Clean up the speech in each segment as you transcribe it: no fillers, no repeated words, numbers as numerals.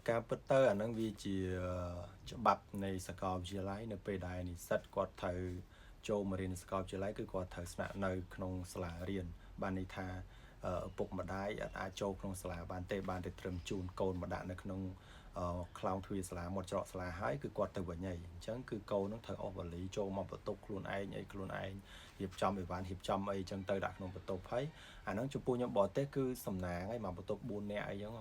ការពិតទៅអានឹងវាជាច្បាប់នៃសាកលវិទ្យាល័យនៅពេលដែលនិស្សិតគាត់ត្រូវចូលមករៀនសាកលវិទ្យាល័យគឺគាត់ត្រូវស្នាក់នៅក្នុងសាលារៀនបានន័យថាឪពុកម្ដាយអាចចូលក្នុងសាលាបានទេបានតែត្រឹមជូនកូនមកដាក់នៅក្នុងខ្លោងទ្វារសាលាមាត់ច្រកសាលាហើយគឺគាត់ទៅវិញហើយអញ្ចឹងគឺកូននឹងត្រូវអស់វ៉ាលីចូលមកបន្ទប់ខ្លួនឯងអីខ្លួនឯងរៀបចំអីវ៉ាន់រៀបចំអីអញ្ចឹងទៅដាក់ក្នុងបន្ទប់ហើយអាហ្នឹងចំពោះខ្ញុំបរទេសគឺសំណាងហើយមកបន្ទប់4នាក់អីចឹង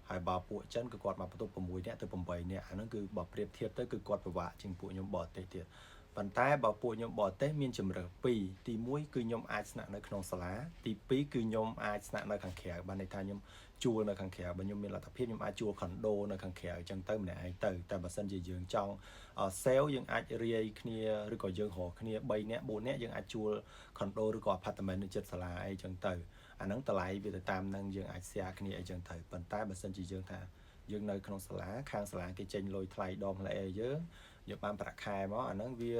ហើយបើពួកចិនគឺគាត់មកបន្ទប់6នាក់ទៅ8នាក់អាហ្នឹងគឺបើប្រៀបធៀបទៅគឺគាត់ពិបាកជាងពួកខ្ញុំបរទេសទៀតប៉ុន្តែបើពួកខ្ញុំបរទេសមានជំរើស2ទី1គឺខ្ញុំអាចស្នាក់នៅក្នុងសាលាទី2គឺខ្ញុំអាចស្នាក់នៅខាងក្រៅបានន័យថាខ្ញុំជួលនៅខាងក្រៅបើខ្ញុំមានលទ្ធភាពខ្ញុំអាចជួលខុនដូនៅខាងក្រៅអញ្ចឹងទៅម្នាក់ឯងទៅតែបើសិនជាយើងចង់sale យើងអាចរាយគ្នាឬក៏យើងរកគ្នា3នាក់4នាក់យើងអាចជួលខុនដូឬក៏ apartment នៅជិតសាលាអីចឹងទៅអាហ្នឹងតម្លៃវាទៅតាមនឹងយើងអាច share គ្នាអីចឹងទៅប៉ុន្តែបើសិនជាយើងថាយើងនៅក្នុងសាលាខាងសាលាគេចេញលុយថ្លៃដងថ្លៃអីយើងបានប្រាក់ខែមកអាហ្នឹងវា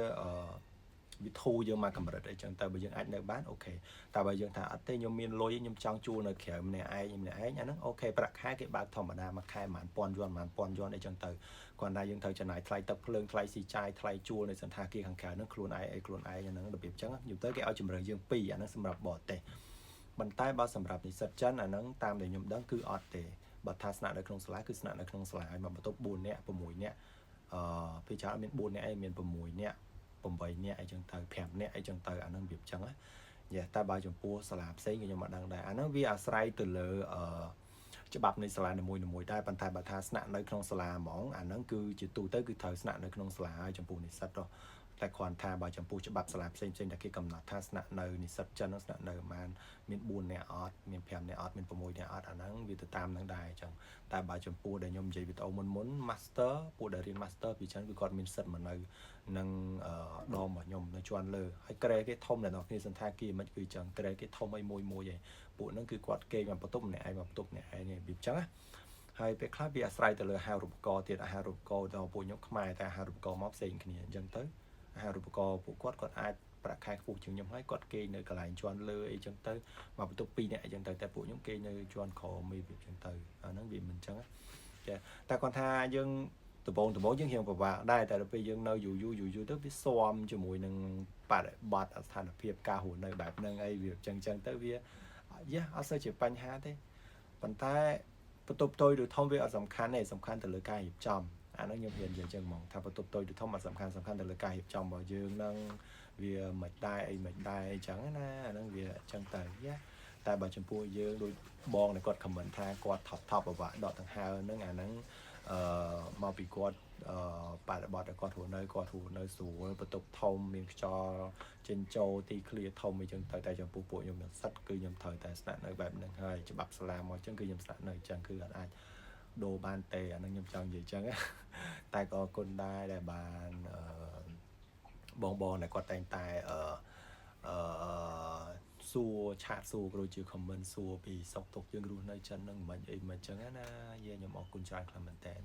ធូរយើងមកកម្រិតអីចឹងទៅបើយើងអាចនៅបានអូខេតែបើយើងថាអត់ទេខ្ញុំមានលុយខ្ញុំចង់ជួលនៅក្រៅម្នាក់ឯងអាហ្នឹងអូខេប្រាក់ខែគេបើកធម្មតាមួយខែ1,000 យន់អីចឹងទៅគាត់ថាយើងត្រូវចំណាយថ្លៃទឹកភ្លើងថ្លៃស៊ីចាយថ្លៃជួលនៅសន្តាគារខាងក្រៅហ្នឹងខ្លួនឯងអាហ្នឹងរបៀបចឹងខ្ញុំទៅគេឲ្យជំរឿនយើង2អាហ្នឹងសម្រាប់បរទេសប៉ុន្តែបើសម្រាប់និស្សិតចិនអាហ្នឹងតាមដែលខ្ញុំដឹងគឺអត់ទេបើថាស្នាក់នៅក្នុងសាលាគឺស្នាក់នៅក្នុងសាលាឲ្យមកបន្ទប់4នាក់6នាក់ពេលច្រើនមាន4នាក់ឯងមាន6នាក់8នាក់អីចឹងទៅ5នាក់អីចឹងទៅអាហ្នឹងវាចឹងណាតែបើចំពោះសាលាផ្សេងខ្ញុំអត់ដឹងដែរអាហ្នឹងវាអាស្រ័យទៅលើច្បាប់នៃសាលានីមួយៗដែរប៉ុន្តែបើថាស្នាក់នៅក្នុងសាលាហ្មងអាហ្នឹងគឺជាទូទៅគឺត្រូវស្នាក់នៅក្នុងសាលាហើយចំពោះនិស្សិតតែគ្រាន់ថាបើចំពោះច្បាប់សាលាផ្សេងតែគេកំណត់ថាស្នាក់នៅនិស្សិតចិនស្នាក់នៅប្រហែលមាន4នាក់អត់មាន5នាក់អត់មាន6នាក់អត់អាហ្នឹងវាទៅតាមនឹងដែរអញ្ចឹងតែបើចំពោះដែលខ្ញុំនិយាយវីដេអូមុន master ពួកដែលរៀន master ពីចិនគឺគាត់មានសិទ្ធិមកនៅនឹងដមរបស់ខ្ញុំនៅជាន់លើហើយក្រែគេធំតែដល់គ្នាសន្តាគារមិនគឺអញ្ចឹងក្រែគេធំអីមួយឯងពួកហ្នឹងគឺគាត់គេមកបន្ទប់ម្នាក់ឯងមកបន្ទប់ម្នាក់ឯងវាអញ្ចឹងណាហើយពេលខ្លះវាអាស្រ័យទៅលើអាហារូបករណ៍ទៀតអាហារូបករណ៍ដល់ពួកខ្ញុំខ្មែរតែអាហារូបករណ៍មកផ្សេងគ្នាអញ្ចឹងទៅអាហារូបករណ៍ពួកគាត់អាចប្រាក់ខែខ្ពស់ជាងខ្ញុំហើយគាត់គេនៅកន្លែងជាន់លើអីចឹងទៅមកបន្ទប់2នាក់អីចឹងទៅតែពួកខ្ញុំគេនៅជាន់ក្រោមអីវាចឹងទៅអាហ្នឹងវាមិនចឹងចាតែគាត់ថាយើងដំបូងយើងរៀងពិបាកដែរតែដល់ពេលយើងនៅយូរទៅវាស៊ាំជាមួយនឹងបរិបត្តិស្ថានភាពការរស់នៅបែបហ្នឹងអីវាចឹងទៅវាអត់សូវជាបញ្ហាទេប៉ុន្តែបន្ទប់តូចឬធំវាអត់សំខាន់ទេសំខាន់ទៅលើការរៀបចំអាហ្នឹងខ្ញុំហ៊ាននិយាយចឹងហ្មងថាបន្ទប់តូចឬធំអត់សំខាន់ទៅលើការរៀបចំរបស់យើងហ្នឹងវាមិនដែរអីមិនដែរអញ្ចឹងណាអាហ្នឹងវាអញ្ចឹងទៅតែបើចំពោះយើងដូចបងដែលគាត់ខមមិនថាគាត់ថប់ពិបាកដកដង្ហើមហ្នឹងអាហ្នឹងមកពីគាត់បរិបត្តិគាត់រស់នៅស្រួលបន្ទប់ធំមានខ្យល់ចេញចូលទីធ្លាធំអីចឹងទៅតែចំពោះពួកខ្ញុំនិស្សិតគឺខ្ញុំត្រូវតែស្នាក់នៅបែបហ្នឹងហើយច្បាប់សាលាមកចឹងគឺខ្ញុំស្នាក់នៅចឹងគឺអត់អាចដូរបានទេអាហ្នឹងខ្ញុំចង់និយាយចឹងតែក៏អរគុណដែរដែលបានបងដែលគាត់តែងតែសួរឆាតសួរក៏ដូចជា comment សួរពីសុខទុក្ខយើងរស់នៅចិនហ្នឹងមិនអីមិនចឹងណាខ្ញុំអរគុណច្រើនខ្លាំងមែនតើ